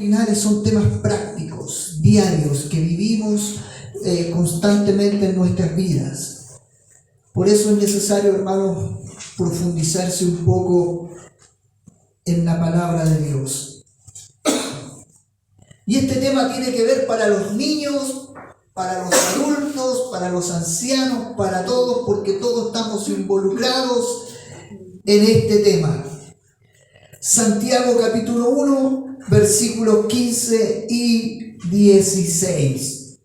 doctrinales son temas prácticos, diarios, que vivimos constantemente en nuestras vidas. Por eso es necesario, hermanos, profundizarse un poco en la palabra de Dios. Y este tema tiene que ver para los niños, para los adultos, para los ancianos, para todos, porque todos estamos involucrados en este tema. Santiago capítulo 1, versículos 15 y 16.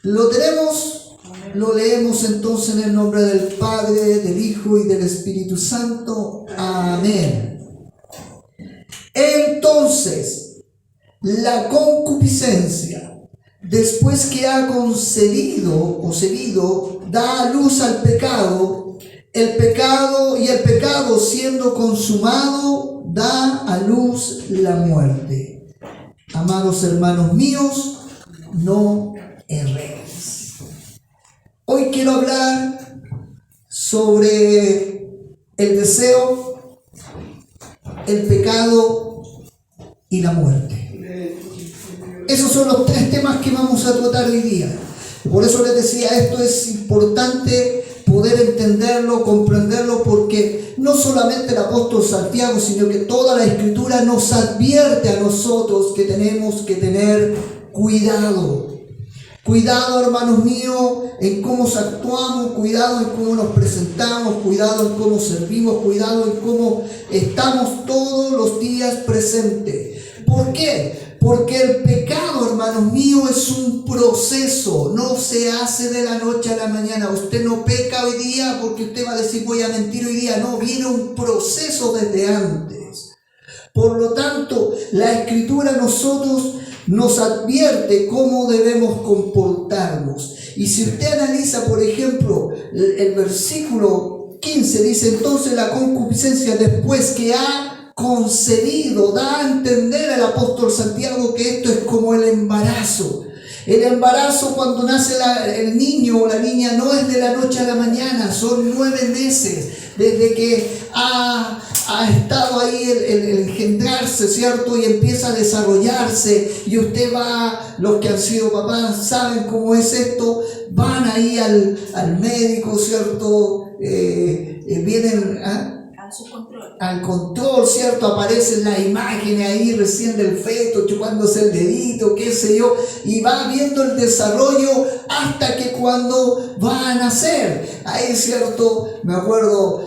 ¿Lo tenemos? Lo leemos entonces en el nombre del Padre, del Hijo y del Espíritu Santo. Amén. Entonces, la concupiscencia, después que ha concebido o cedido, da a luz al pecado. El pecado siendo consumado, da a luz la muerte. Amados hermanos míos, no erréis. Hoy quiero hablar sobre el deseo, el pecado y la muerte. Esos son los tres temas que vamos a tratar hoy día. Por eso les decía, esto es importante poder entenderlo, comprenderlo, porque no solamente el apóstol Santiago, sino que toda la Escritura nos advierte a nosotros que tenemos que tener cuidado. Cuidado, hermanos míos, en cómo actuamos, cuidado en cómo nos presentamos, cuidado en cómo servimos, cuidado en cómo estamos todos los días presentes. ¿Por qué? Porque el pecado, hermanos míos, es un proceso, no se hace de la noche a la mañana. Usted no peca hoy día porque usted va a decir voy a mentir hoy día. No, viene un proceso desde antes. Por lo tanto, la Escritura a nosotros nos advierte cómo debemos comportarnos. Y si usted analiza, por ejemplo, el versículo 15, dice entonces la concupiscencia después que ha concebido, da a entender el apóstol Santiago que esto es como el embarazo. El embarazo, cuando nace el niño o la niña, no es de la noche a la mañana, son 9 meses desde que ha estado ahí el engendrarse, ¿cierto? Y empieza a desarrollarse, y usted va, los que han sido papás saben cómo es esto, van ahí al médico, ¿cierto? Vienen al control, ¿cierto? Aparecen las imágenes ahí recién del feto, chupándose el dedito, qué sé yo, y va viendo el desarrollo hasta que cuando va a nacer. Ahí, ¿cierto? Me acuerdo,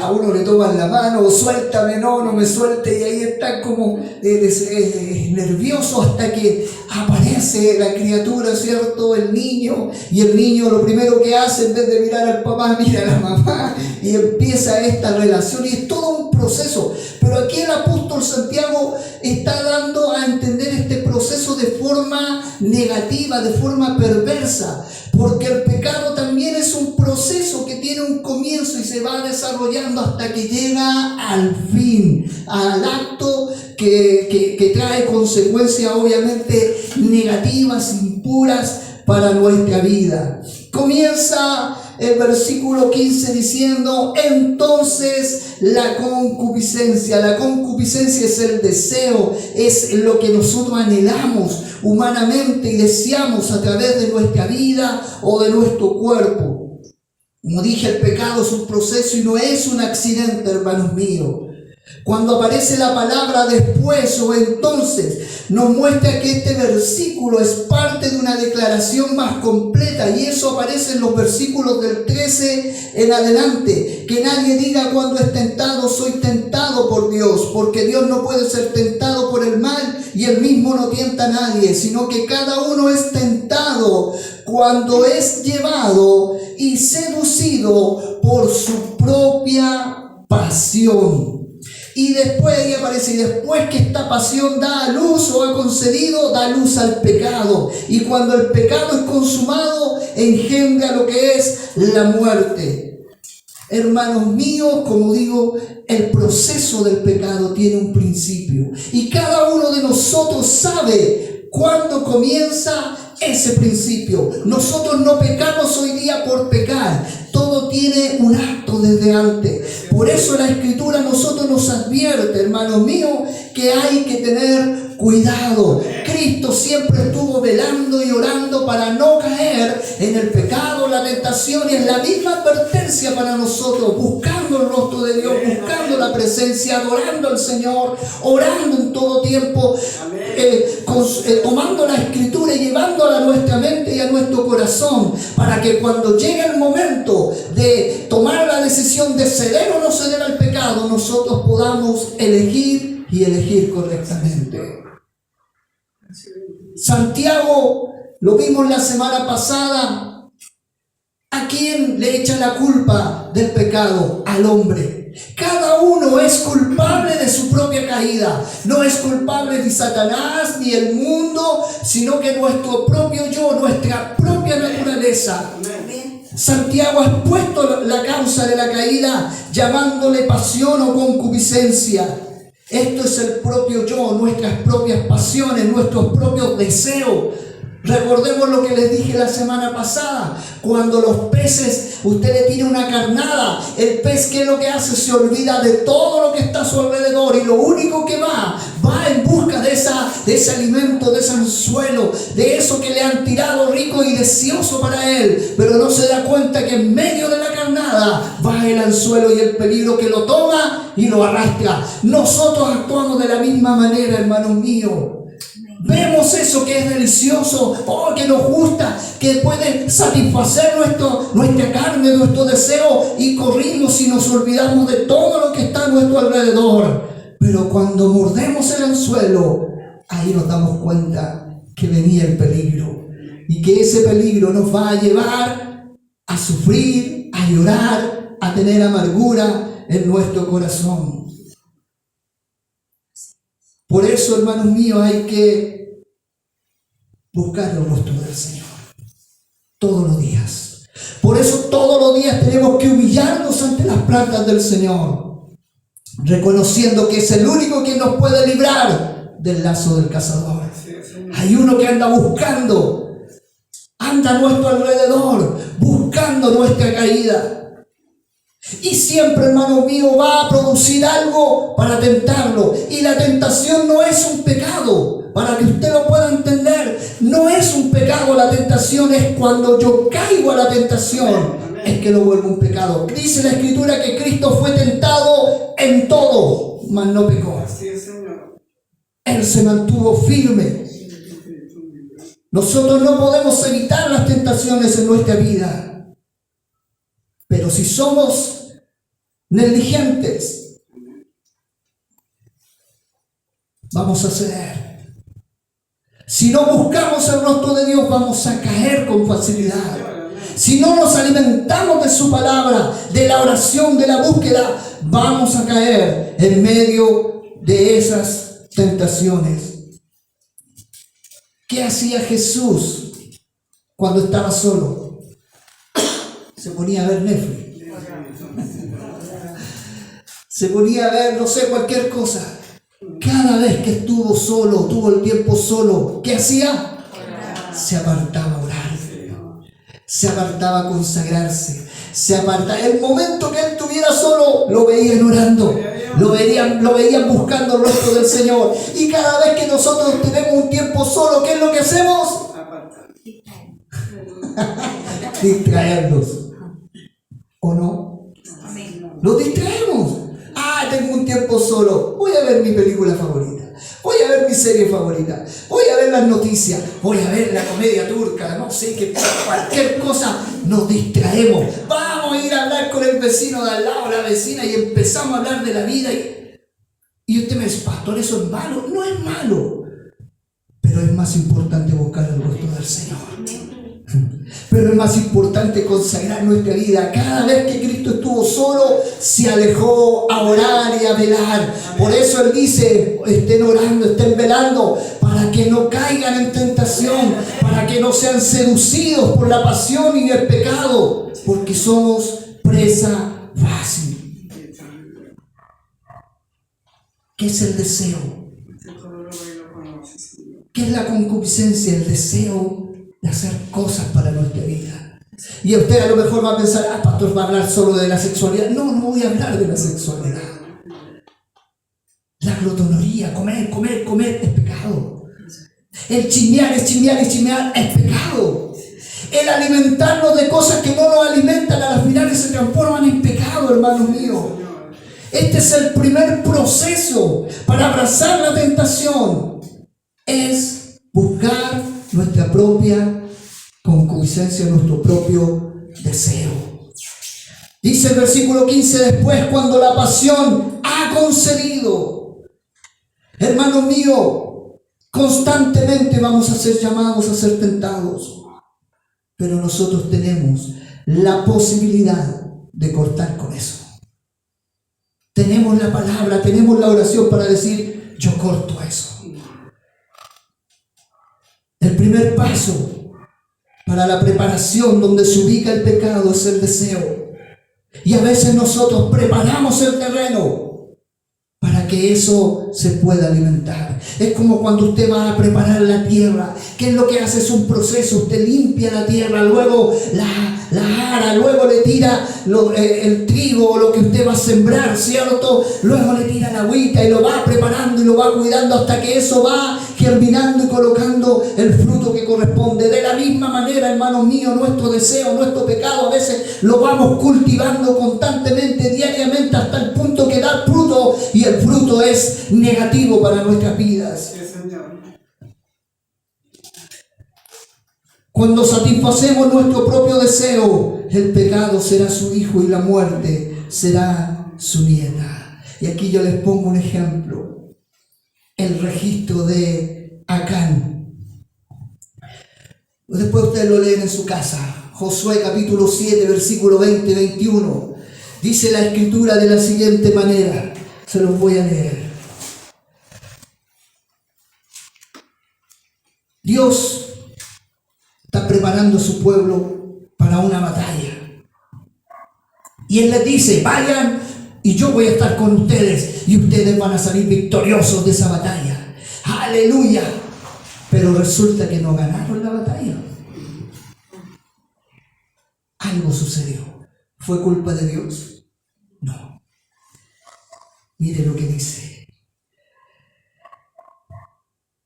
a uno le toman la mano, suéltame, no me suelte, y ahí está como nervioso hasta que aparece la criatura, ¿cierto? El niño, y el niño lo primero que hace, en vez de mirar al papá, mira a la mamá, y empieza esta relación, y es todo un proceso. Pero aquí el apóstol Santiago está dando a entender este proceso de forma negativa, de forma perversa, porque el pecado también es un proceso que tiene un comienzo y se va desarrollando hasta que llega al fin, al acto que trae consecuencias obviamente negativas, impuras para nuestra vida. Comienza el versículo 15 diciendo, entonces la concupiscencia es el deseo, es lo que nosotros anhelamos humanamente y deseamos a través de nuestra vida o de nuestro cuerpo. Como dije, el pecado es un proceso y no es un accidente, hermanos míos. Cuando aparece la palabra después o entonces, nos muestra que este versículo es parte de una declaración más completa, y eso aparece en los versículos del 13 en adelante. Que nadie diga cuando es tentado, soy tentado por Dios, porque Dios no puede ser tentado por el mal y Él mismo no tienta a nadie, sino que cada uno es tentado cuando es llevado y seducido por su propia pasión. Y después ahí aparece, y después que esta pasión da a luz o ha concedido, da luz al pecado. Y cuando el pecado es consumado, engendra lo que es la muerte. Hermanos míos, como digo, el proceso del pecado tiene un principio. Y cada uno de nosotros sabe cuándo comienza ese principio. Nosotros no pecamos hoy día por pecar. Todo todo tiene un acto desde antes. Por eso la Escritura a nosotros nos advierte, hermanos míos, que hay que tener cuidado. Cristo siempre estuvo velando y orando para no caer en el pecado, la tentación, y es la misma advertencia para nosotros, buscando el rostro de Dios, buscando la presencia, adorando al Señor, orando en todo tiempo, tomando la Escritura y llevándola a nuestra mente y a nuestro corazón, para que cuando llegue el momento de tomar la decisión de ceder o no ceder al pecado, nosotros podamos elegir y elegir correctamente. Santiago, lo vimos la semana pasada, ¿a quién le echa la culpa del pecado? Al hombre. Cada uno es culpable de su propia caída. No es culpable ni Satanás ni el mundo, sino que nuestro propio yo, nuestra propia naturaleza. Santiago ha expuesto la causa de la caída llamándole pasión o concupiscencia. Esto es el propio yo, nuestras propias pasiones, nuestros propios deseos. Recordemos lo que les dije la semana pasada. Cuando los peces, usted le tira una carnada, el pez, ¿qué es lo que hace? Se olvida de todo lo que está a su alrededor y lo único que va en busca de ese alimento, de ese anzuelo, de eso que le han tirado rico y deseoso para él. Pero no se da cuenta que en medio de la carnada va el anzuelo y el peligro que lo toma y lo arrastra. Nosotros actuamos de la misma manera, hermanos míos. Vemos eso que es delicioso, que nos gusta, que puede satisfacer nuestra carne, nuestro deseo, y corrimos y nos olvidamos de todo lo que está a nuestro alrededor. Pero cuando mordemos el anzuelo, ahí nos damos cuenta que venía el peligro y que ese peligro nos va a llevar a sufrir, a llorar, a tener amargura en nuestro corazón. Por eso, hermanos míos, hay que buscar el rostro del Señor todos los días. Por eso todos los días tenemos que humillarnos ante las plantas del Señor, reconociendo que es el único que nos puede librar del lazo del cazador. Hay uno que anda buscando, anda a nuestro alrededor, buscando nuestra caída. Y siempre, hermano mío, va a producir algo para tentarlo. Y la tentación no es un pecado. Para que usted lo pueda entender, no es un pecado la tentación. Es cuando yo caigo a la tentación, es que lo vuelvo un pecado. Dice la Escritura que Cristo fue tentado en todo, mas no pecó. Él se mantuvo firme. Nosotros no podemos evitar las tentaciones en nuestra vida. Pero si somos negligentes, vamos a ceder. Si no buscamos el rostro de Dios, vamos a caer con facilidad. Si no nos alimentamos de su palabra, de la oración, de la búsqueda, vamos a caer en medio de esas tentaciones. ¿Qué hacía Jesús cuando estaba solo? Se ponía a ver Netflix. Se ponía a ver, no sé, cualquier cosa. Cada vez que estuvo solo, tuvo el tiempo solo, ¿qué hacía? Se apartaba a orar. Se apartaba a consagrarse. Se apartaba. El momento que él estuviera solo, lo veían orando. Lo veían buscando el rostro del Señor. Y cada vez que nosotros tenemos un tiempo solo, ¿qué es lo que hacemos? Distraernos. ¿O no? Nos distraemos. Tengo un tiempo solo. Voy a ver mi película favorita. Voy a ver mi serie favorita. Voy a ver las noticias. Voy a ver la comedia turca. No sé qué, cualquier cosa. Nos distraemos. Vamos a ir a hablar con el vecino de al lado, la vecina, y empezamos a hablar de la vida. Y usted me dice, pastor, ¿eso es malo? No es malo. Pero es más importante buscar el rostro del Señor. Pero es más importante consagrar nuestra vida. Cada vez que Cristo estuvo solo, se alejó a orar y a velar. Por eso Él dice, estén orando, estén velando, para que no caigan en tentación, para que no sean seducidos por la pasión y el pecado, porque somos presa fácil. ¿Qué es el deseo? ¿Qué es la concupiscencia? El deseo de hacer cosas para nuestra vida. Y usted a lo mejor va a pensar, pastor, va a hablar solo de la sexualidad. No, no voy a hablar de la sexualidad. La glotonería, comer, comer, comer es pecado. El chismear, es pecado. El alimentarnos de cosas que no nos alimentan, a las finales se transforman en pecado, hermanos míos. Este es el primer proceso para abrazar la tentación. Es buscar nuestra propia concupiscencia, nuestro propio deseo. Dice el versículo 15, después cuando la pasión ha concedido. Hermanos míos, constantemente vamos a ser llamados a ser tentados, pero nosotros tenemos la posibilidad de cortar con eso. Tenemos la palabra, tenemos la oración para decir, yo corto eso. El primer paso para la preparación donde se ubica el pecado es el deseo. Y a veces nosotros preparamos el terreno para que eso se pueda alimentar. Es como cuando usted va a preparar la tierra. ¿Qué es lo que hace? Es un proceso. Usted limpia la tierra, luego la ara, luego le tira el trigo, lo que usted va a sembrar, ¿cierto? Luego le tira la agüita y lo va preparando y lo va cuidando hasta que eso va germinando y colocando el fruto que corresponde. De la misma manera, hermanos míos, nuestro deseo, nuestro pecado, a veces lo vamos cultivando constantemente, diariamente, hasta el punto que da fruto, y el fruto es negativo para nuestras vidas. Cuando satisfacemos nuestro propio deseo, el pecado será su hijo y la muerte será su nieta. Y aquí yo les pongo un ejemplo. El registro de Acán. Después ustedes lo leen en su casa. Josué capítulo 7, versículo 20-21. Dice la escritura de la siguiente manera. Se los voy a leer. Dios está preparando a su pueblo para una batalla. Y Él les dice, vayan y yo voy a estar con ustedes y ustedes van a salir victoriosos de esa batalla. ¡Aleluya! Pero resulta que no ganaron la batalla. Algo sucedió. ¿Fue culpa de Dios? No. Mire lo que dice.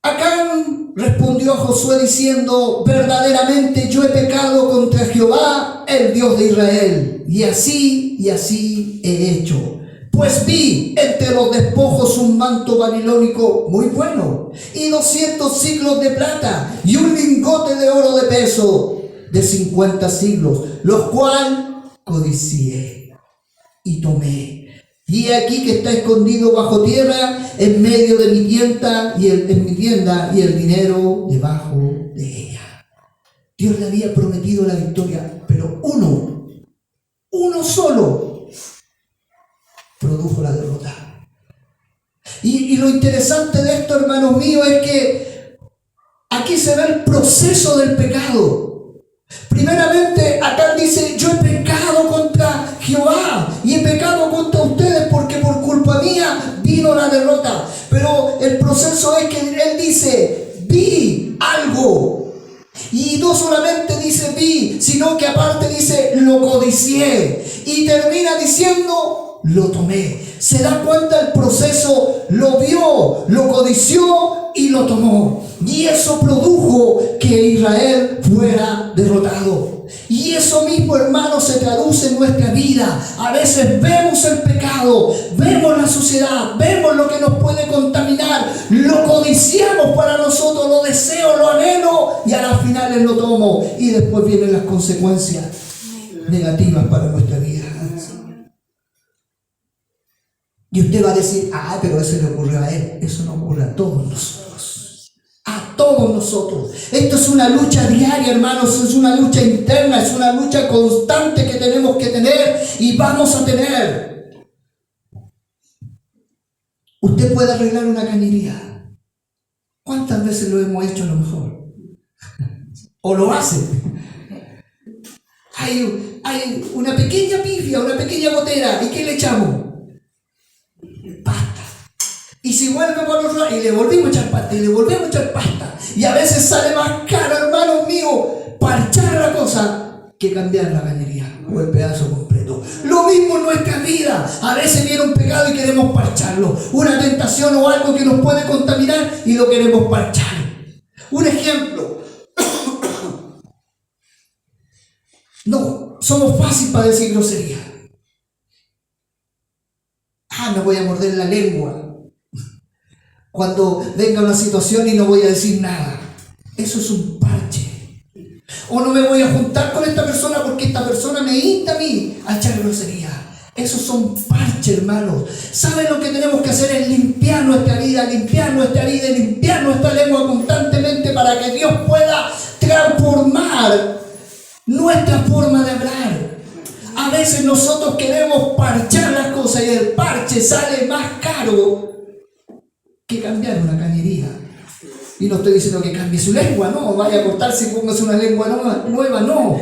Acán respondió a Josué diciendo, verdaderamente yo he pecado contra Jehová, el Dios de Israel, y así he hecho. Pues vi entre los despojos un manto babilónico muy bueno, y 200 siclos de plata, y un lingote de oro de peso de 50 siglos, los cuales codicié y tomé. Y aquí que está escondido bajo tierra, en medio de mi tienda y el dinero debajo de ella. Dios le había prometido la victoria, pero uno solo produjo la derrota. Y lo interesante de esto, hermanos míos, es que aquí se ve el proceso del pecado. Primeramente, acá dice, yo he pecado contra Jehová y he pecado contra ustedes porque por culpa mía vino la derrota. Pero el proceso es que Él dice, vi algo. Y no solamente dice vi, sino que aparte dice, lo codicié. Y termina diciendo, lo tomé. Se da cuenta el proceso, lo vio, lo codició y lo tomó. Y eso produjo que Israel fuera derrotado. Y eso mismo, hermanos, se traduce en nuestra vida. A veces vemos el pecado, vemos la suciedad, vemos lo que nos puede contaminar, lo codiciamos para nosotros, lo deseo, lo anhelo, y a las finales lo tomo. Y después vienen las consecuencias negativas para nuestra vida. Y usted va a decir, pero eso le ocurrió a él. Eso no ocurre a todos nosotros. A todos nosotros. Esto es una lucha diaria, hermanos. Es una lucha interna, es una lucha constante que tenemos que tener y vamos a tener. Usted puede arreglar una cañería. ¿Cuántas veces lo hemos hecho a lo mejor? ¿O lo hace? Hay una pequeña pifia, una pequeña gotera. ¿Y qué le echamos? Pasta. Y si vuelve por otro lado, y le volvemos a echar pasta, y le volvemos a echar pasta. Y a veces sale más caro, hermanos míos, parchar la cosa que cambiar la cañería o el pedazo completo. Lo mismo en nuestra vida. A veces viene un pecado y queremos parcharlo. Una tentación o algo que nos puede contaminar y lo queremos parchar. Un ejemplo. No, somos fáciles para decir grosería. Me voy a morder la lengua cuando venga una situación y no voy a decir nada. Eso es un parche. O no me voy a juntar con esta persona porque esta persona me insta a mí a echar grosería. Esos son parches, hermanos. ¿Saben lo que tenemos que hacer? Es limpiar nuestra vida, limpiar nuestra vida y limpiar nuestra lengua constantemente para que Dios pueda transformar nuestra forma de hablar. A veces nosotros queremos parchar las cosas y el parche sale más caro que cambiar una cañería. Y no estoy diciendo que cambie su lengua, no, vaya a cortarse y póngase una lengua nueva, no.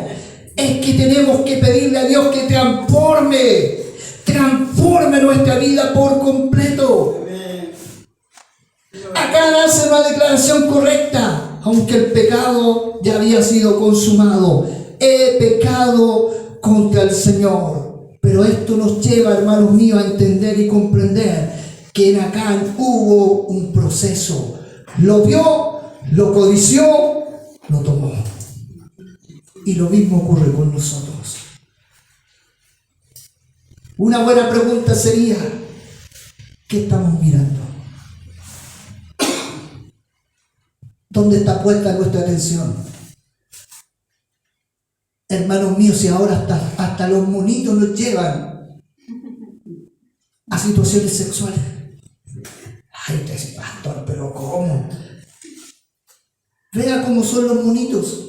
Es que tenemos que pedirle a Dios que transforme nuestra vida por completo. Acá hace una declaración correcta, aunque el pecado ya había sido consumado. He pecado contra el Señor. Pero esto nos lleva, hermanos míos, a entender y comprender que en Acán hubo un proceso. Lo vio, lo codició, lo tomó. Y lo mismo ocurre con nosotros. Una buena pregunta sería, ¿qué estamos mirando? ¿Dónde está puesta nuestra atención? Hermanos míos, si ahora hasta los monitos nos llevan a situaciones sexuales. Ay, usted dice, pastor, pero ¿cómo? Vea cómo son los monitos.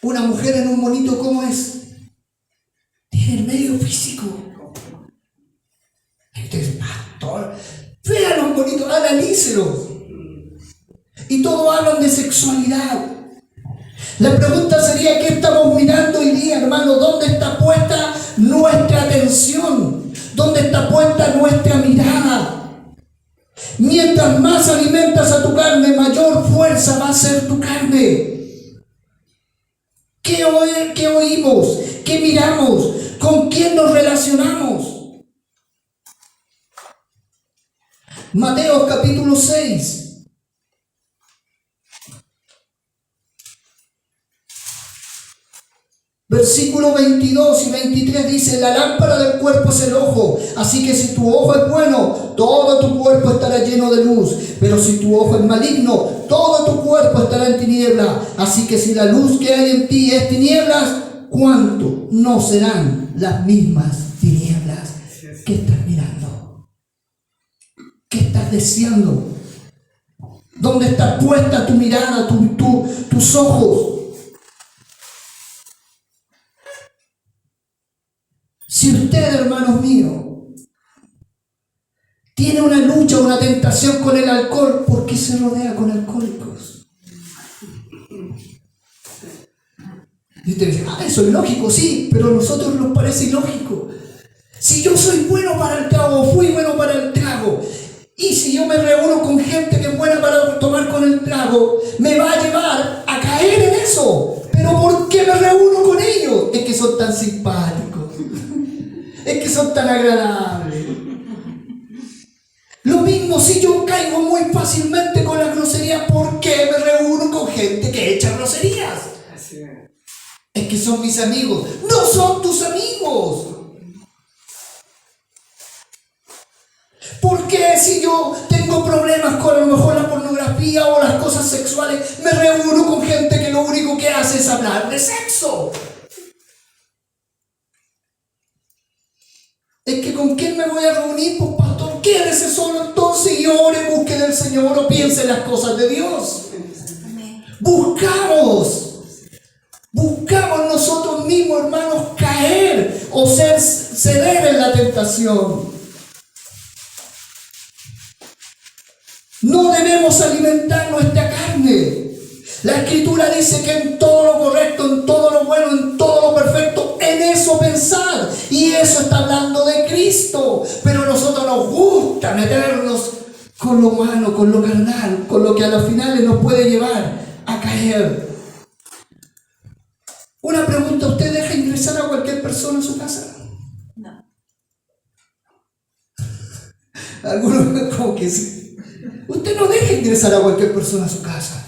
Una mujer en un monito, ¿cómo es? Tiene el medio físico. Y usted dice, pastor, vea los monitos, analícelos. Y todos hablan de sexualidad. La pregunta sería, ¿qué estamos mirando hoy día, hermano? ¿Dónde está puesta nuestra atención? ¿Dónde está puesta nuestra mirada? Mientras más alimentas a tu carne, mayor fuerza va a ser tu carne. ¿Qué oímos? ¿Qué miramos? ¿Con quién nos relacionamos? Mateo capítulo 6. Versículos 22 y 23 dice, la lámpara del cuerpo es el ojo, así que si tu ojo es bueno, todo tu cuerpo estará lleno de luz, pero si tu ojo es maligno, todo tu cuerpo estará en tiniebla, así que si la luz que hay en ti es tinieblas, ¿cuánto no serán las mismas tinieblas? ¿Qué estás mirando? ¿Qué estás deseando? ¿Dónde está puesta tu mirada, tus ojos? Si usted, hermanos míos, tiene una lucha, una tentación con el alcohol, ¿por qué se rodea con alcohólicos? Y usted dice, eso es lógico, sí, pero a nosotros nos parece ilógico. Si yo soy bueno para el trago, fui bueno para el trago, y si yo me reúno con gente que es buena para tomar con el trago, me va a llevar a caer en eso. ¿Pero por qué me reúno con ellos? Es que son tan simpáticos. Es que son tan agradables. Lo mismo si yo caigo muy fácilmente con la grosería, ¿por qué me reúno con gente que echa groserías? Es que son mis amigos. No son tus amigos. ¿Por qué si yo tengo problemas con a lo mejor la pornografía o las cosas sexuales, me reúno con gente que lo único que hace es hablar de sexo? Es que ¿con quién me voy a reunir? Pues pastor, quédese solo entonces y ore, busque del Señor o piense en las cosas de Dios. Buscamos nosotros mismos, hermanos, caer o ceder en la tentación. No debemos alimentar nuestra carne. La Escritura dice que en todo lo correcto, en todo lo bueno, en todo lo perfecto, en eso pensar. Y eso está hablando de Cristo. Pero a nosotros nos gusta meternos con lo humano, con lo carnal, con lo que a los finales nos puede llevar a caer. Una pregunta, ¿usted deja ingresar a cualquier persona a su casa? No. Algunos como que sí. Usted no deja ingresar a cualquier persona a su casa.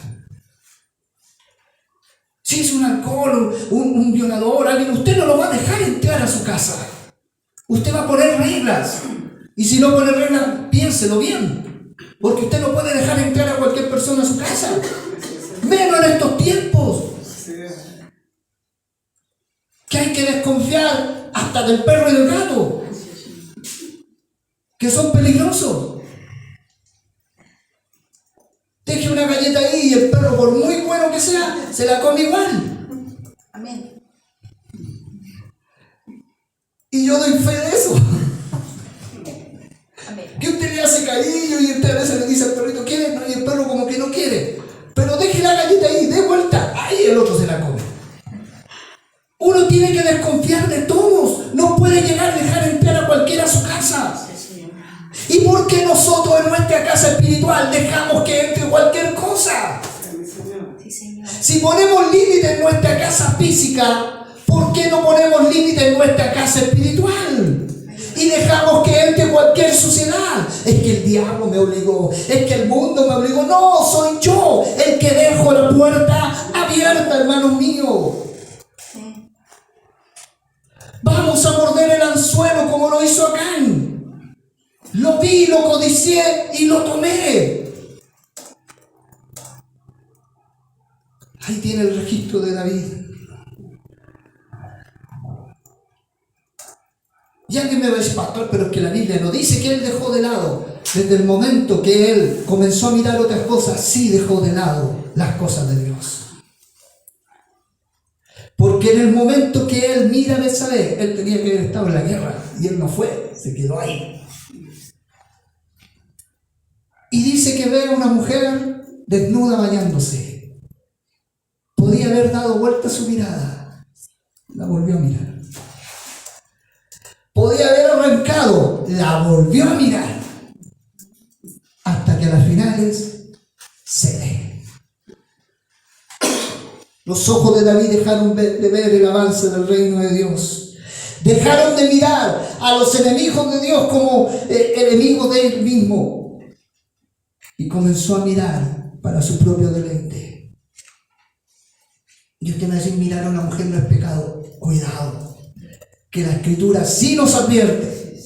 Si es un alcohol, un violador, alguien, usted no lo va a dejar entrar a su casa. Usted va a poner reglas. Y si no pone reglas, piénselo bien. Porque usted no puede dejar entrar a cualquier persona a su casa. Menos en estos tiempos. Que hay que desconfiar hasta del perro y del gato. Que son peligrosos. Deje una galleta ahí y el perro, por muy bueno que sea, se la come igual. Amén. Y yo doy fe de eso. Amén. Que usted le hace cariño y usted a veces le dice al perrito, ¿quiere? Y el perro como que no quiere. Pero deje la galleta ahí, dé vuelta. Ahí el otro se la come. Uno tiene que desconfiar de todos. No puede llegar a dejar entrar a cualquiera a su casa. ¿Y por qué nosotros en nuestra casa espiritual dejamos que entre cualquier cosa? Sí, Señor. Si ponemos límite en nuestra casa física, ¿por qué no ponemos límite en nuestra casa espiritual? Y dejamos que entre cualquier suciedad. Es que el diablo me obligó, es que el mundo me obligó. No, soy yo el que dejo la puerta abierta, hermanos míos. Sí. Vamos a morder el anzuelo como lo hizo Acán. Lo vi, lo codicié y lo tomé. Ahí tiene el registro de David. Y alguien me va a decir, pastor, pero es que la Biblia no dice que él dejó de lado. Desde el momento que él comenzó a mirar otras cosas, sí dejó de lado las cosas de Dios. Porque en el momento que él mira a Betsabé, él tenía que haber estado en la guerra y él no fue, se quedó ahí. Y dice que ve a una mujer desnuda bañándose. Podía haber dado vuelta su mirada. La volvió a mirar. Podía haber arrancado. La volvió a mirar. Hasta que a las finales cede. Los ojos de David dejaron de ver el avance del reino de Dios. Dejaron de mirar a los enemigos de Dios como enemigos de él mismo. Y comenzó a mirar para su propio deleite. Y usted me dice, mirar a una mujer no es pecado. Cuidado, que la Escritura sí nos advierte.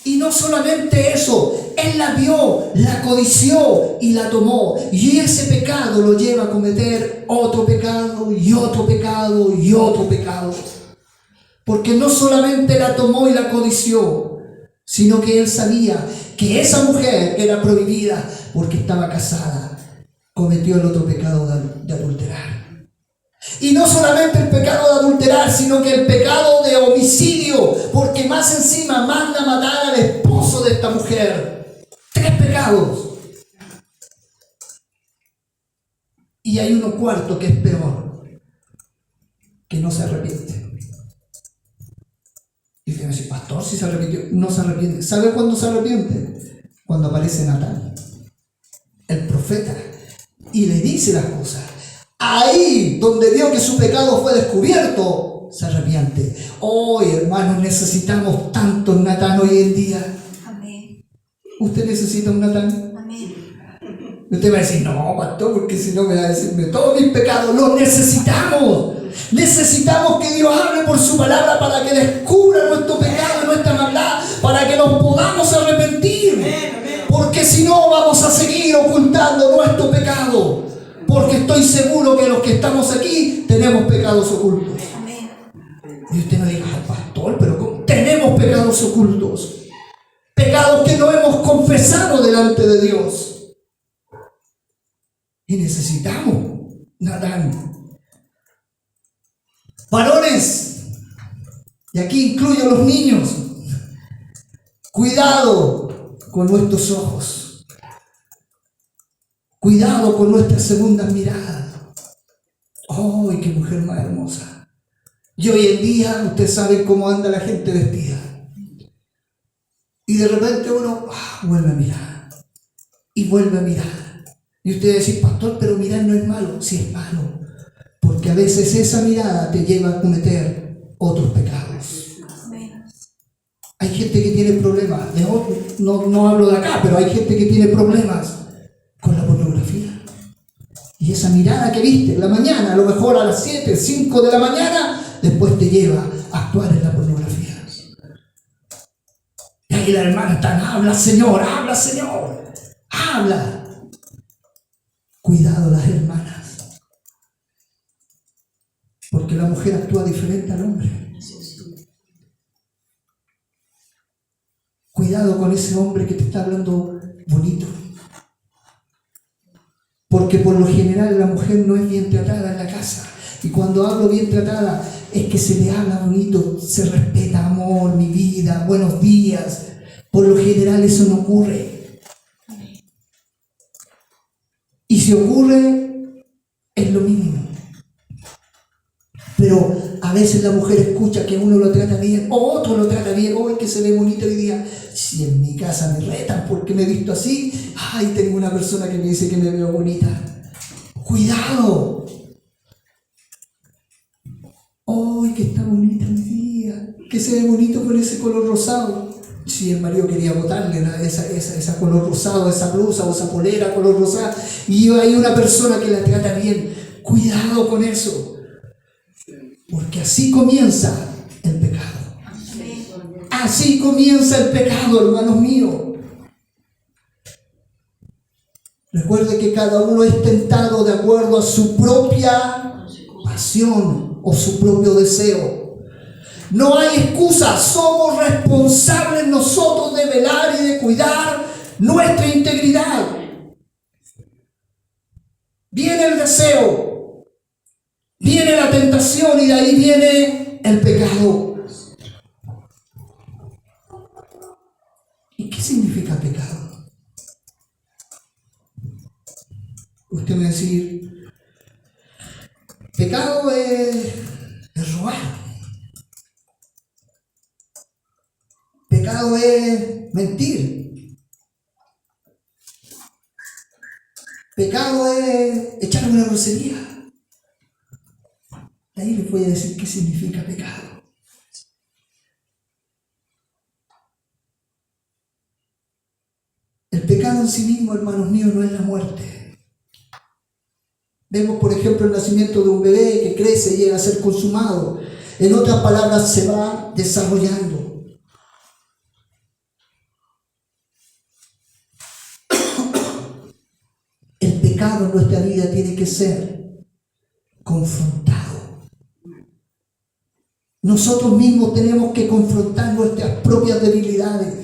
Y no solamente eso, él la vio, la codició y la tomó. Y ese pecado lo lleva a cometer otro pecado y otro pecado y otro pecado. Porque no solamente la tomó y la codició, sino que él sabía que esa mujer era prohibida porque estaba casada. Cometió el otro pecado de adulterar. Y no solamente el pecado de adulterar, sino que el pecado de homicidio, porque más encima manda a matar al esposo de esta mujer. 3 pecados. Y hay uno cuarto que es peor, que no se arrepiente. Y usted me dice, pastor, si se arrepintió. No se arrepiente. ¿Sabe cuándo se arrepiente? Cuando aparece Natán, el profeta, y le dice las cosas. Ahí donde vio que su pecado fue descubierto, se arrepiente. Hoy, hermanos, necesitamos tantos Natán hoy en día. Amén. ¿Usted necesita un Natán? Amén. Usted va a decir, no, pastor, porque si no me va a decirme todos mis pecados. Los necesitamos. Necesitamos que Dios hable por su palabra para que descubra nuestro pecado y nuestra maldad, para que nos podamos arrepentir. Porque si no, vamos a seguir ocultando nuestro pecado. Porque estoy seguro que los que estamos aquí tenemos pecados ocultos. Amén. Y usted me diga, pastor, pero ¿cómo? Tenemos pecados ocultos. Pecados que no hemos confesado delante de Dios. Y necesitamos Natán. Varones, y aquí incluyo a los niños, cuidado con nuestros ojos, cuidado con nuestras segundas miradas. ¡Oh, qué mujer más hermosa! Y hoy en día, ustedes saben cómo anda la gente vestida. Y de repente uno vuelve a mirar, y vuelve a mirar. Y usted dice, pastor, pero mirar no es malo. Sí es malo. Porque a veces esa mirada te lleva a cometer otros pecados. Amén. Hay gente que tiene problemas, no hablo de acá, pero hay gente que tiene problemas con la pornografía. Y esa mirada que viste en la mañana, a lo mejor a las 7, 5 de la mañana, después te lleva a actuar en la pornografía. Y ahí la hermana está, habla Señor, habla. Cuidado las hermanas, porque la mujer actúa diferente al hombre. Cuidado con ese hombre que te está hablando bonito, porque por lo general la mujer no es bien tratada en la casa. Y cuando hablo bien tratada es que se le habla bonito, se respeta, amor, mi vida, buenos días. Por lo general eso no ocurre. Y si ocurre, es lo mínimo. Pero a veces la mujer escucha que uno lo trata bien, o otro lo trata bien, hoy que se ve bonito hoy día. Si en mi casa me retan porque me he visto así, ay, tengo una persona que me dice que me veo bonita. ¡Cuidado! ¡Ay, que está bonita hoy día! Que se ve bonito con ese color rosado. Si el marido quería botarle esa color rosado, esa blusa o esa polera color rosada, y hay una persona que la trata bien, cuidado con eso, porque así comienza el pecado. Así comienza el pecado, hermanos míos. Recuerde que cada uno es tentado de acuerdo a su propia pasión o su propio deseo. No hay excusa, somos responsables nosotros de velar y de cuidar nuestra integridad. Viene el deseo, viene la tentación y de ahí viene el pecado. ¿Y qué significa pecado? Usted me va a decir, pecado es robar. Pecado es mentir. Pecado es echar una grosería. Y ahí les voy a decir qué significa pecado. El pecado en sí mismo, hermanos míos, no es la muerte. Vemos, por ejemplo, el nacimiento de un bebé que crece y llega a ser consumado. En otras palabras, se va desarrollando. El pecado en nuestra vida tiene que ser confrontado. Nosotros mismos tenemos que confrontar nuestras propias debilidades.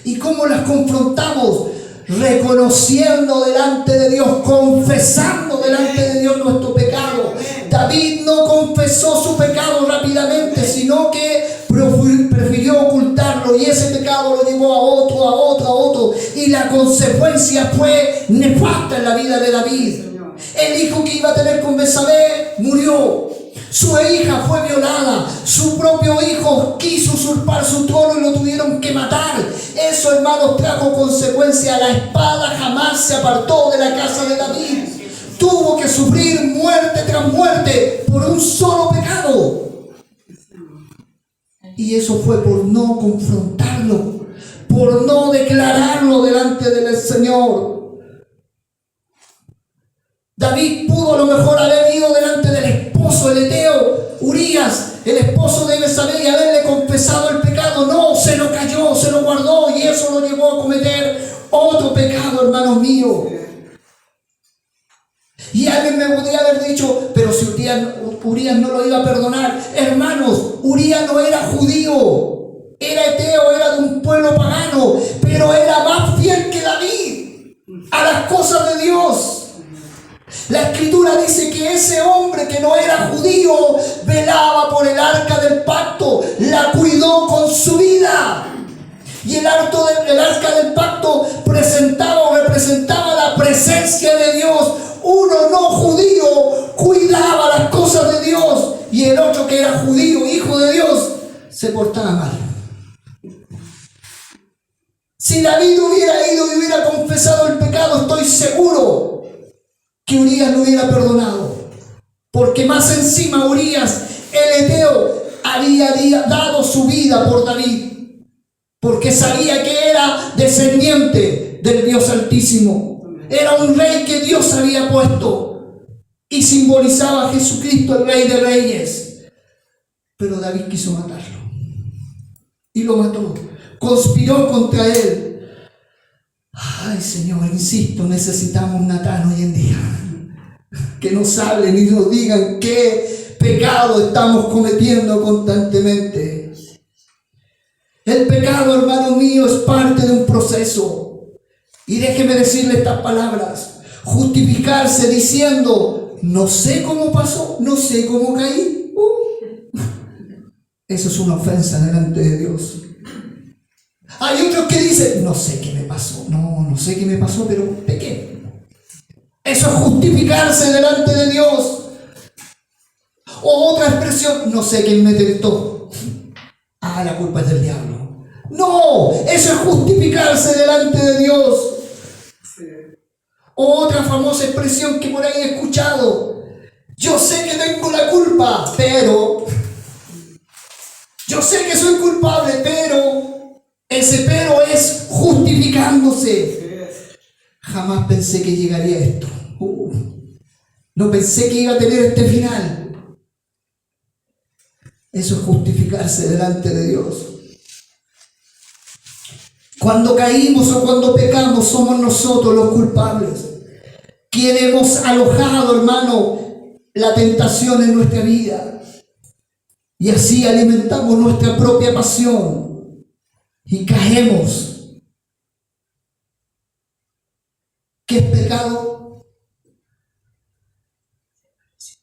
¿Y cómo las confrontamos? Reconociendo delante de Dios, confesando delante de Dios nuestro pecado. David no confesó su pecado rápidamente, sino que prefirió ocultarlo, y ese pecado lo llevó a otro, y la consecuencia fue nefasta en la vida de David. El hijo que iba a tener con Betsabé murió. Su hija fue violada. Su propio hijo quiso usurpar su trono y lo tuvieron que matar. Eso, hermanos, trajo consecuencia. La espada jamás se apartó de la casa de David. Tuvo que sufrir muerte tras muerte por un solo pecado. Y eso fue por no confrontarlo, por no declararlo delante del Señor. David pudo a lo mejor haber ido delante del esposo, el heteo Urías, el esposo de Betsabé, y haberle confesado el pecado. No, se lo cayó, se lo guardó, y eso lo llevó a cometer otro pecado, hermanos míos. Y alguien me podría haber dicho, pero si Urías no lo iba a perdonar. Hermanos, Urías no era judío, era heteo, era de un pueblo pagano, pero era más fiel que David a las cosas de Dios. La Escritura dice que ese hombre que no era judío velaba por el arca del pacto, la cuidó con su vida. Y el arca del pacto presentaba o representaba la presencia de Dios. Uno no judío cuidaba las cosas de Dios, y el otro que era judío, hijo de Dios, se portaba mal. Si David hubiera ido y hubiera confesado el pecado, estoy seguro que Urías lo hubiera perdonado. porque más encima Urías, el Eteo, había dado su vida por David, porque sabía que era descendiente del Dios Altísimo. Era un rey que Dios había puesto y simbolizaba a Jesucristo, el Rey de Reyes. Pero David quiso matarlo y lo mató, conspiró contra él. Ay, Señor, insisto, necesitamos un Natán hoy en día, que nos hablen y nos digan qué pecado estamos cometiendo constantemente. El pecado, hermano mío, es parte de un proceso. Y déjeme decirle estas palabras: justificarse diciendo, no sé cómo pasó, no sé cómo caí. Eso es una ofensa delante de Dios. Hay otros que dicen, no sé qué me pasó, no sé qué me pasó, pero pequé. Eso es justificarse delante de Dios. O otra expresión, no sé quién me tentó. La culpa es del diablo. No, eso es justificarse delante de Dios. O otra famosa expresión que por ahí he escuchado, yo sé que tengo la culpa, pero yo sé que soy culpable, pero ese pero es justificándose. Jamás pensé que llegaría a esto. No pensé que iba a tener este final. Eso es justificarse delante de Dios. Cuando caímos o cuando pecamos, somos nosotros los culpables, quienes hemos alojado, hermano, la tentación en nuestra vida. Y así alimentamos nuestra propia pasión y caemos. ¿Qué es pecado?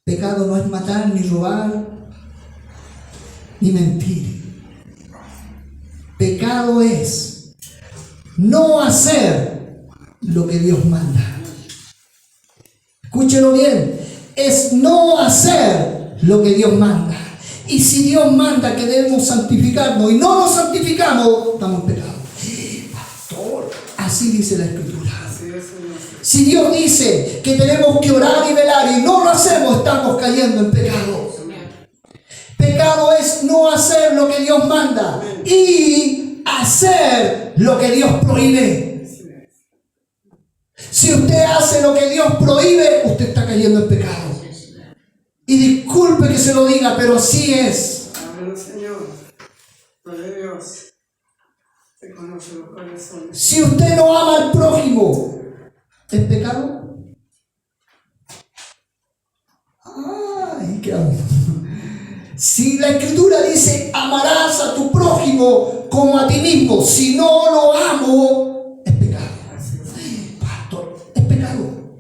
Pecado no es matar, ni robar, ni mentir. Pecado es no hacer lo que Dios manda. Escúchelo bien, es no hacer lo que Dios manda. Y si Dios manda que debemos santificarnos y no nos santificamos, estamos en pecado. Pastor, así dice la Escritura. Si Dios dice que tenemos que orar y velar y no lo hacemos, estamos cayendo en pecado. Pecado es no hacer lo que Dios manda y hacer lo que Dios prohíbe. Si usted hace lo que Dios prohíbe, usted está cayendo en pecado. Y disculpe que se lo diga, pero así es. Amén, Señor. Gloria a Dios. Te conoce los corazones. Si usted no ama al prójimo, ¿es pecado? Ay, qué amor. Si la Escritura dice, amarás a tu prójimo como a ti mismo, si no lo amo, es pecado. Pastor, es pecado.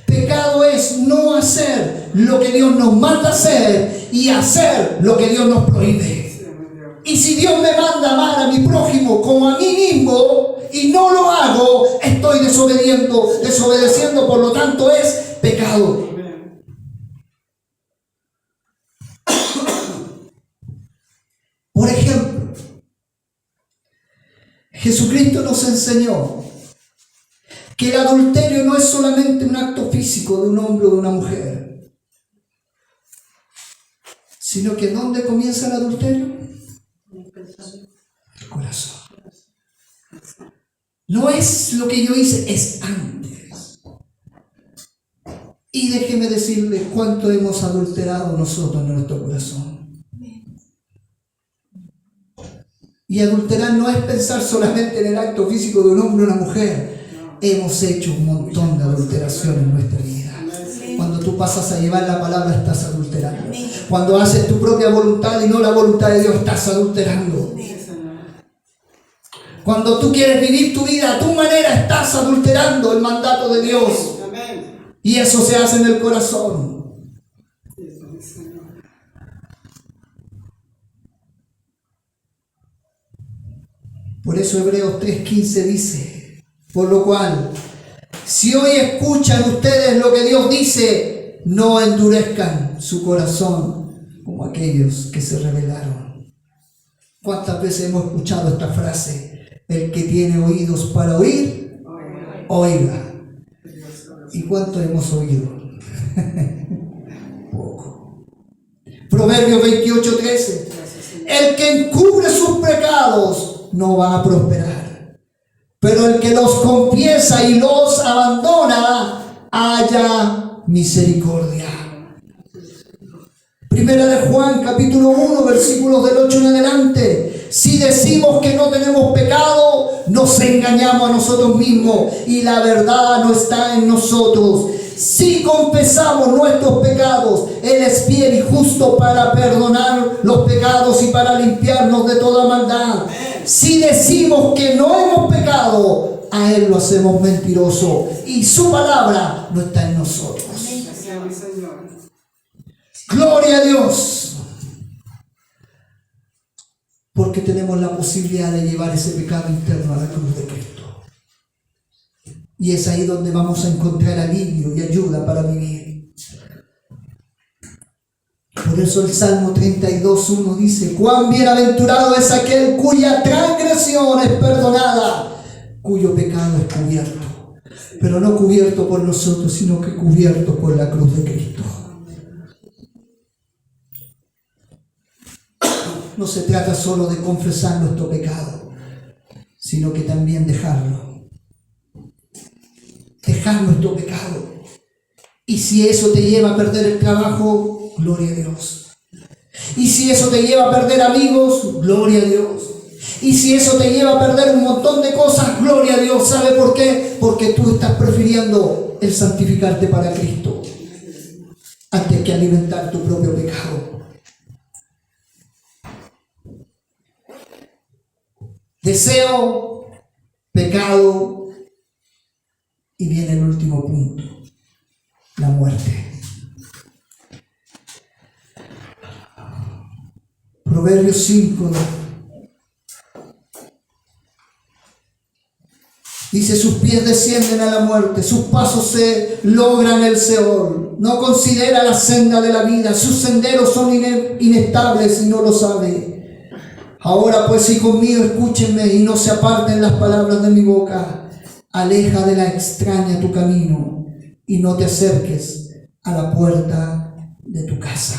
Pecado es no hacer lo que Dios nos manda hacer y hacer lo que Dios nos prohíbe. Y si Dios me manda amar a mi prójimo como a mí mismo y no lo hago, estoy desobedeciendo, por lo tanto es pecado. Por ejemplo, Jesucristo nos enseñó que el adulterio no es solamente un acto físico de un hombre o de una mujer, sino que ¿dónde comienza el adulterio? El corazón. No es lo que yo hice, es antes. Y déjeme decirle cuánto hemos adulterado nosotros en nuestro corazón. Y adulterar no es pensar solamente en el acto físico de un hombre o una mujer. Hemos hecho un montón de adulteración en nuestra vida. Cuando tú pasas a llevar la palabra, estás adulterando. Cuando haces tu propia voluntad y no la voluntad de Dios, estás adulterando. Cuando tú quieres vivir tu vida a tu manera, estás adulterando el mandato de Dios. Y eso se hace en el corazón. Por eso Hebreos 3:15 dice, por lo cual, si hoy escuchan ustedes lo que Dios dice, no endurezcan su corazón como aquellos que se rebelaron. ¿Cuántas veces hemos escuchado esta frase? El que tiene oídos para oír, oiga. ¿Y cuánto hemos oído? Poco. Proverbios 28:13. El que encubre sus pecados no va a prosperar, pero el que los confiesa y los abandona halla misericordia. Primera de Juan, capítulo 1, versículos del 8 en adelante. Si decimos que no tenemos pecado, nos engañamos a nosotros mismos y la verdad no está en nosotros. Si confesamos nuestros pecados, Él es fiel y justo para perdonar los pecados y para limpiarnos de toda maldad. Si decimos que no hemos pecado, a Él lo hacemos mentiroso y su palabra no está en nosotros. Gloria a Dios. Porque tenemos la posibilidad de llevar ese pecado interno a la cruz de Cristo. Y es ahí donde vamos a encontrar alivio y ayuda para vivir. Por eso el Salmo 32:1 dice: cuán bienaventurado es aquel cuya transgresión es perdonada, cuyo pecado es cubierto. Pero no cubierto por nosotros, sino que cubierto por la cruz de Cristo. No se trata solo de confesar nuestro pecado, sino que también dejarlo. Dejar nuestro pecado. Y si eso te lleva a perder el trabajo, gloria a Dios. Y si eso te lleva a perder amigos, gloria a Dios. Y si eso te lleva a perder un montón de cosas, gloria a Dios. ¿Sabe por qué? Porque tú estás prefiriendo el santificarte para Cristo antes que alimentar tu propio pecado. Deseo, pecado, y viene el último punto, la muerte. Proverbios 5 dice: sus pies descienden a la muerte, sus pasos se logran el Seol. No considera la senda de la vida, sus senderos son inestables y no lo sabe. Ahora pues, hijos míos, escúchenme y no se aparten las palabras de mi boca. Aleja de la extraña tu camino y no te acerques a la puerta de tu casa.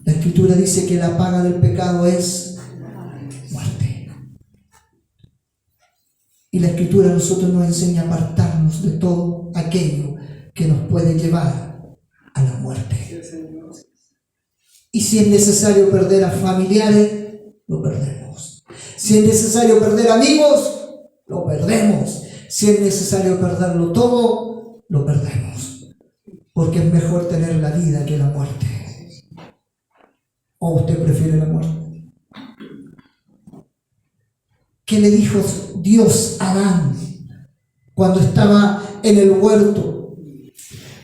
La Escritura dice que la paga del pecado es muerte. Y la Escritura a nosotros nos enseña a apartarnos de todo aquello que nos puede llevar a la muerte. Y si es necesario perder a familiares, lo perdemos. Si es necesario perder amigos, lo perdemos. Si es necesario perderlo todo, lo perdemos. Porque es mejor tener la vida que la muerte. ¿O usted prefiere la muerte? ¿Qué le dijo Dios a Adán cuando estaba en el huerto?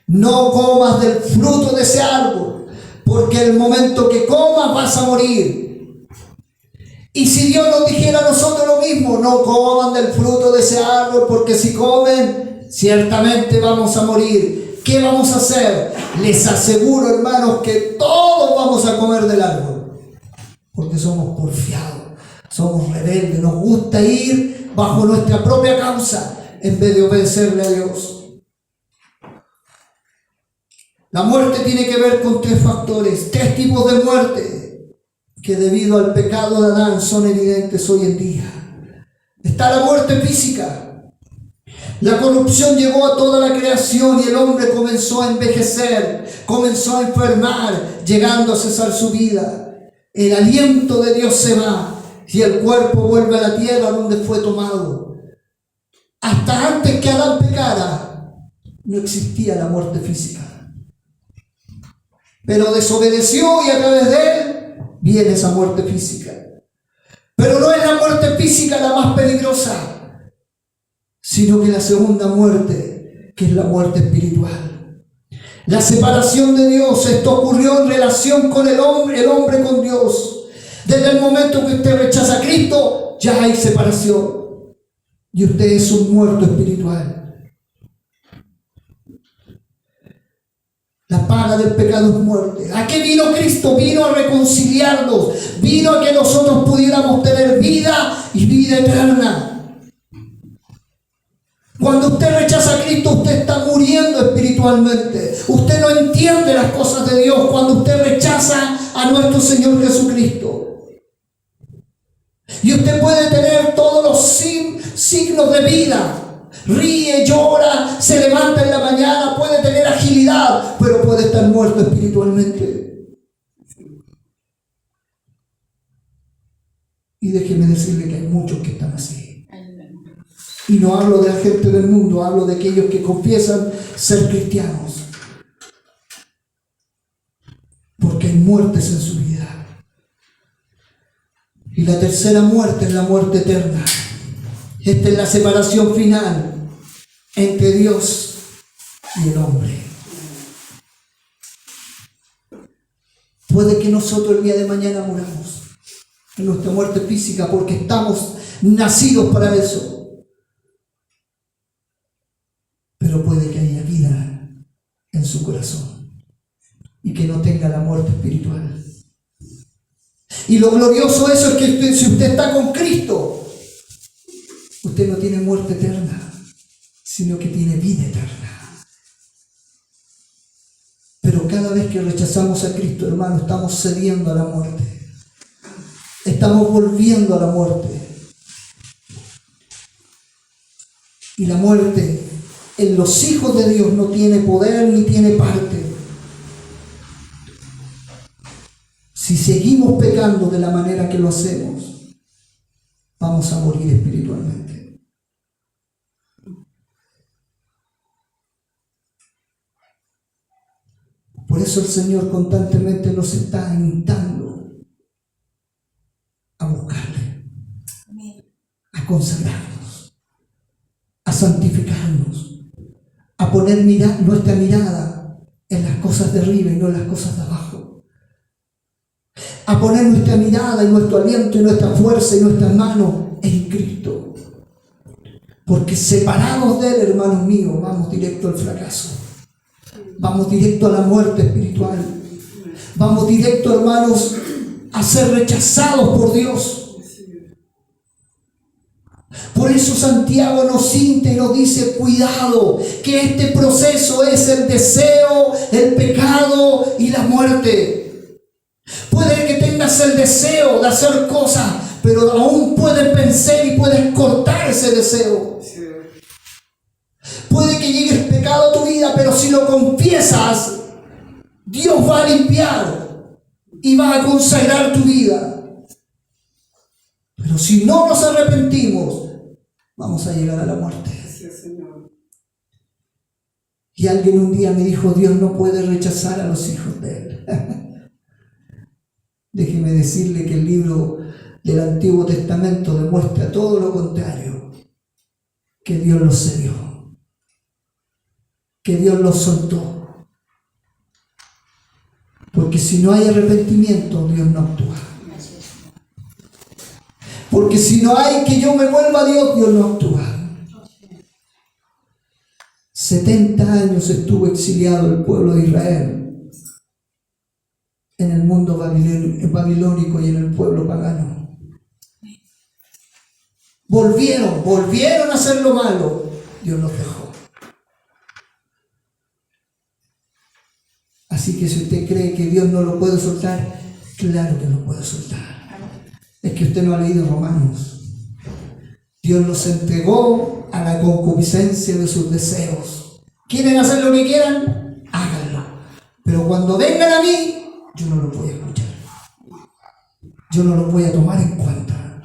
No comas del fruto de ese árbol, porque el momento que comas vas a morir. Y si Dios nos dijera a nosotros lo mismo: no coman del fruto de ese árbol, porque si comen, ciertamente vamos a morir. ¿Qué vamos a hacer? Les aseguro, hermanos, que todos vamos a comer del árbol, porque somos porfiados, somos rebeldes, nos gusta ir bajo nuestra propia causa en vez de obedecerle a Dios. La muerte tiene que ver con tres factores, tres tipos de muerte que debido al pecado de Adán son evidentes hoy en día. Está la muerte física. La corrupción llegó a toda la creación y el hombre comenzó a envejecer, comenzó a enfermar, llegando a cesar su vida. El aliento de Dios se va y el cuerpo vuelve a la tierra donde fue tomado. Hasta antes que Adán pecara, no existía la muerte física. Pero desobedeció y a través de él viene esa muerte física. Pero no es la muerte física la más peligrosa, sino que la segunda muerte, que es la muerte espiritual. La separación de Dios. Esto ocurrió en relación con el hombre con Dios. Desde el momento que usted rechaza a Cristo, ya hay separación. Y usted es un muerto espiritual. La paga del pecado es muerte. ¿A qué vino Cristo? Vino a reconciliarnos. Vino a que nosotros pudiéramos tener vida y vida eterna. Cuando usted rechaza a Cristo, usted está muriendo espiritualmente. espiritualmente. Usted no entiende las cosas de Dios cuando usted rechaza a nuestro Señor Jesucristo. Y usted puede tener todos los signos de vida. Ríe, llora, se levanta en la mañana, puede tener agilidad, pero puede estar muerto espiritualmente. Y déjeme decirle que hay muchos que están así. Y no hablo de la gente del mundo, hablo de aquellos que confiesan ser cristianos. Porque hay muertes en su vida. Y la tercera muerte es la muerte eterna. Esta es la separación final entre Dios y el hombre. Puede que nosotros el día de mañana muramos en nuestra muerte física porque estamos nacidos para eso. Pero puede que haya vida en su corazón y que no tenga la muerte espiritual. Y lo glorioso de eso es que si usted está con Cristo, usted no tiene muerte eterna, sino que tiene vida eterna. Pero cada vez que rechazamos a Cristo, hermano, estamos cediendo a la muerte. Estamos volviendo a la muerte. Y la muerte en los hijos de Dios no tiene poder ni tiene parte. Si seguimos pecando de la manera que lo hacemos, vamos a morir espiritualmente. Por eso el Señor constantemente nos está invitando a buscarle, a consagrarnos, a santificarnos, a poner nuestra mirada en las cosas de arriba y no en las cosas de abajo. A poner nuestra mirada y nuestro aliento y nuestra fuerza y nuestras manos en Cristo. Porque separados de Él, hermanos míos, vamos directo al fracaso. Vamos directo a la muerte espiritual. Vamos directo, hermanos, a ser rechazados por Dios. Por eso Santiago nos insta y nos dice, cuidado, que este proceso es el deseo, el pecado y la muerte. Puede que tengas el deseo de hacer cosas, pero aún puedes pensar y puedes cortar ese deseo. Puede que llegue el pecado a tu vida, pero si lo confiesas, Dios va a limpiar y va a consagrar tu vida. Pero si no nos arrepentimos, vamos a llegar a la muerte. Y alguien un día me dijo, Dios no puede rechazar a los hijos de Él. Déjeme decirle que el libro del Antiguo Testamento demuestra todo lo contrario, que Dios los cedió, que Dios los soltó. Porque si no hay arrepentimiento, Dios no actúa. Porque si no hay que yo me vuelva a Dios, Dios no actúa. 70 años estuvo exiliado el pueblo de Israel en el mundo babilónico y en el pueblo pagano. Volvieron a hacer lo malo. Dios los dejó. Así que si usted cree que Dios no lo puede soltar, claro que lo puede soltar. Es que usted no ha leído Romanos. Dios los entregó a la concupiscencia de sus deseos. ¿Quieren hacer lo que quieran? Háganlo. Pero cuando vengan a mí, yo no los voy a escuchar. Yo no los voy a tomar en cuenta.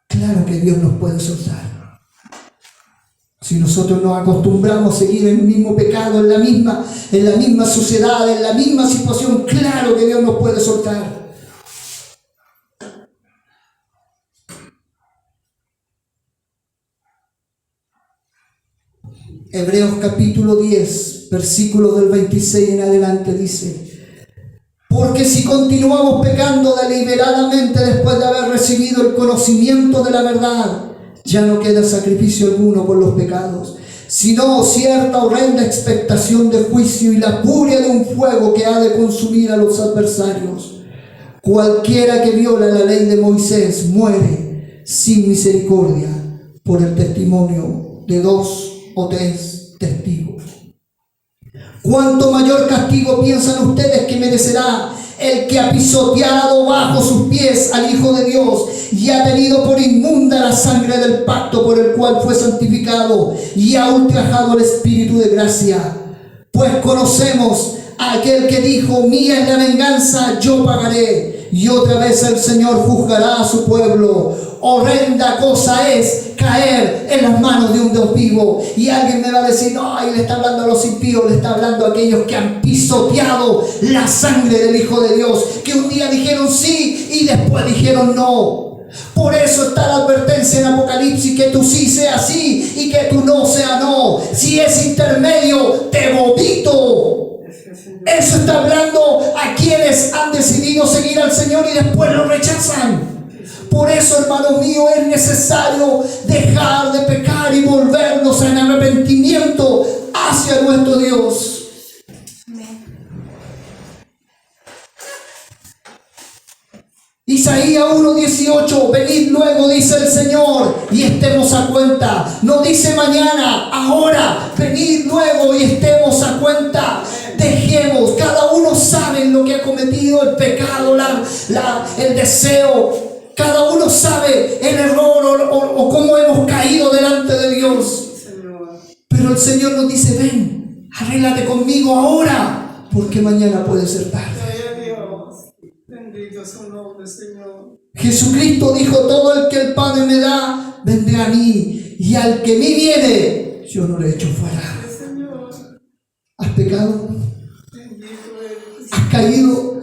Claro que Dios nos puede soltar. Si nosotros nos acostumbramos a seguir el mismo pecado, en la misma sociedad, en la misma situación, claro que Dios nos puede soltar. Hebreos capítulo 10, versículo del 26 en adelante dice: porque si continuamos pecando deliberadamente después de haber recibido el conocimiento de la verdad, ya no queda sacrificio alguno por los pecados, sino cierta horrenda expectación de juicio y la furia de un fuego que ha de consumir a los adversarios. Cualquiera que viola la ley de Moisés muere sin misericordia por el testimonio de 2 o 3 ¿Cuánto mayor castigo piensan ustedes que merecerá el que ha pisoteado bajo sus pies al Hijo de Dios y ha tenido por inmunda la sangre del pacto por el cual fue santificado y ha ultrajado el Espíritu de gracia? Pues conocemos a aquel que dijo: mía es la venganza, yo pagaré. Y otra vez el Señor juzgará a su pueblo. Horrenda cosa es caer en las manos de un Dios vivo. Y alguien me va a decir: no, ahí le está hablando a los impíos, le está hablando a aquellos que han pisoteado la sangre del Hijo de Dios, que un día dijeron sí y después dijeron no. Por eso está la advertencia en Apocalipsis, que tu sí sea sí y que tu no sea no. Si es intermedio, te vomito. Eso está hablando a quienes han decidido seguir al Señor y después lo rechazan. Por eso, hermanos míos, es necesario dejar de pecar y volvernos en arrepentimiento hacia nuestro Dios. Amén. Isaías 1:18, venid luego, dice el Señor, y estemos a cuenta. No dice mañana, ahora, venid luego y estemos a cuenta. Dejemos, cada uno sabe lo que ha cometido, el pecado, el deseo. Cada uno sabe el error o cómo hemos caído delante de Dios. Pero el Señor nos dice: ven, arréglate conmigo ahora, porque mañana puede ser tarde. Bendito su nombre, Señor. Jesucristo dijo: todo el que el Padre me da, vendrá a mí, y al que a mí viene, yo no le echo fuera. Señor. ¿Has pecado? Bendito eres. ¿Has caído?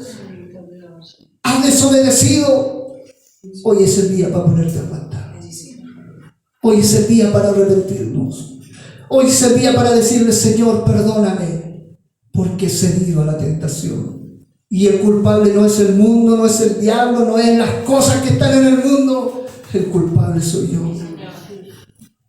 ¿Has desobedecido? Hoy es el día para ponerte a cuenta. Hoy es el día para arrepentirnos. Hoy es el día para decirle: Señor, perdóname, porque he cedido a la tentación. Y el culpable no es el mundo, no es el diablo, no es las cosas que están en el mundo. El culpable soy yo.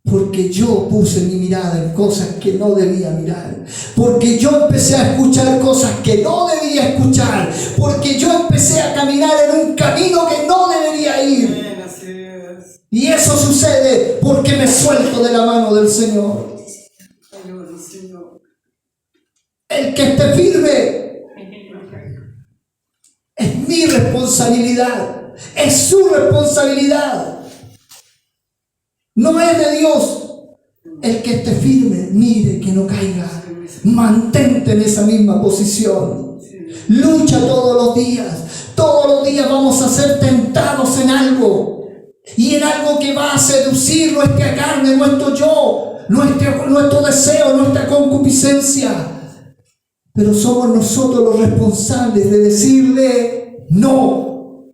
Porque yo puse mi mirada en cosas que no debía mirar. Porque yo empecé a escuchar cosas que no debía escuchar. Porque yo empecé a caminar en un camino que no debería ir. Y eso sucede porque me suelto de la mano del Señor. El que esté firme es mi responsabilidad, es su responsabilidad. No es de Dios. El que esté firme, mire que no caiga. Mantente en esa misma posición. Lucha todos los días. Todos los días vamos a ser tentados en algo. Y en algo que va a seducir nuestra carne, nuestro yo, nuestro deseo, nuestra concupiscencia. Pero somos nosotros los responsables de decirle no.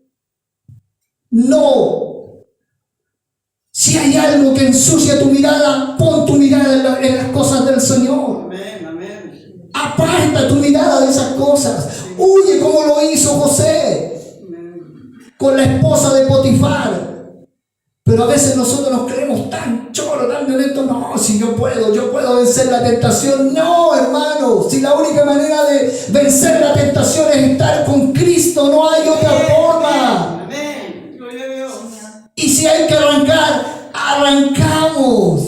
No. Si hay algo que ensucia tu mirada, pon tu mirada en las cosas del Señor. Amén, amén. Aparta tu mirada de esas cosas. Huye como lo hizo José con la esposa de Potifar. Pero a veces nosotros nos creemos tan choros, tan violentos. No, si yo puedo vencer la tentación. No, hermano, si la única manera de vencer la tentación es estar con Cristo, no hay otra forma. Amén. Gloria a Dios. Y si hay que arrancar, arrancamos.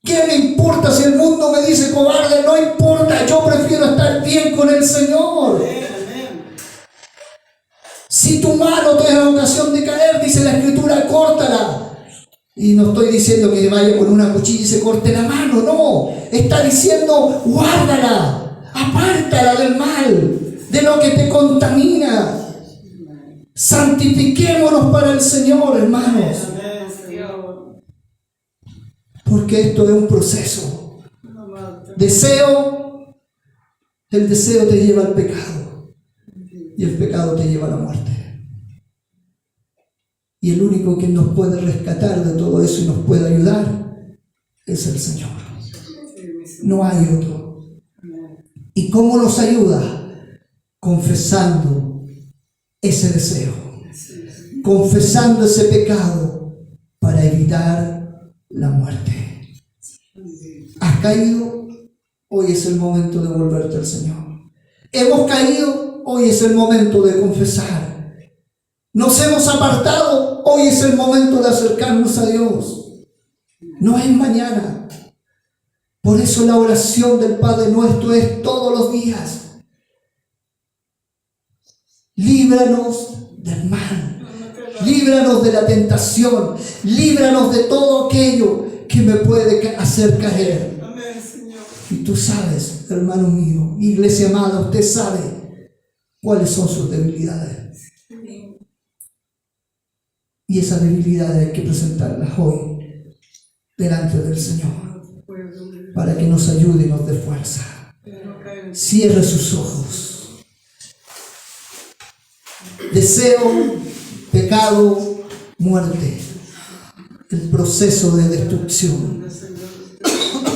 ¿Qué me importa si el mundo me dice cobarde? No importa, yo prefiero estar bien con el Señor. Si tu mano te da ocasión de caer, dice la Escritura, córtala. Y no estoy diciendo que vaya con una cuchilla y se corte la mano, no. Está diciendo, guárdala, apártala del mal, de lo que te contamina. Santifiquémonos para el Señor, hermanos. Porque esto es un proceso. El deseo te lleva al pecado. Y el pecado te lleva a la muerte. Y el único que nos puede rescatar de todo eso y nos puede ayudar es el Señor. No hay otro. ¿Y cómo nos ayuda? Confesando ese deseo. Confesando ese pecado para evitar la muerte. ¿Has caído? Hoy es el momento de volverte al Señor. ¿Hemos caído? Hoy es el momento de confesar. ¿Nos hemos apartado? Hoy es el momento de acercarnos a Dios. No es mañana. Por eso la oración del Padre Nuestro es todos los días. Líbranos del mal, líbranos de la tentación, líbranos de todo aquello que me puede hacer caer. Amén, Señor. Y tú sabes, hermano mío, iglesia amada, usted sabe cuáles son sus debilidades. Y esas debilidades hay que presentarlas hoy delante del Señor para que nos ayude y nos dé fuerza. Cierre sus ojos. Deseo, pecado, muerte. El proceso de destrucción.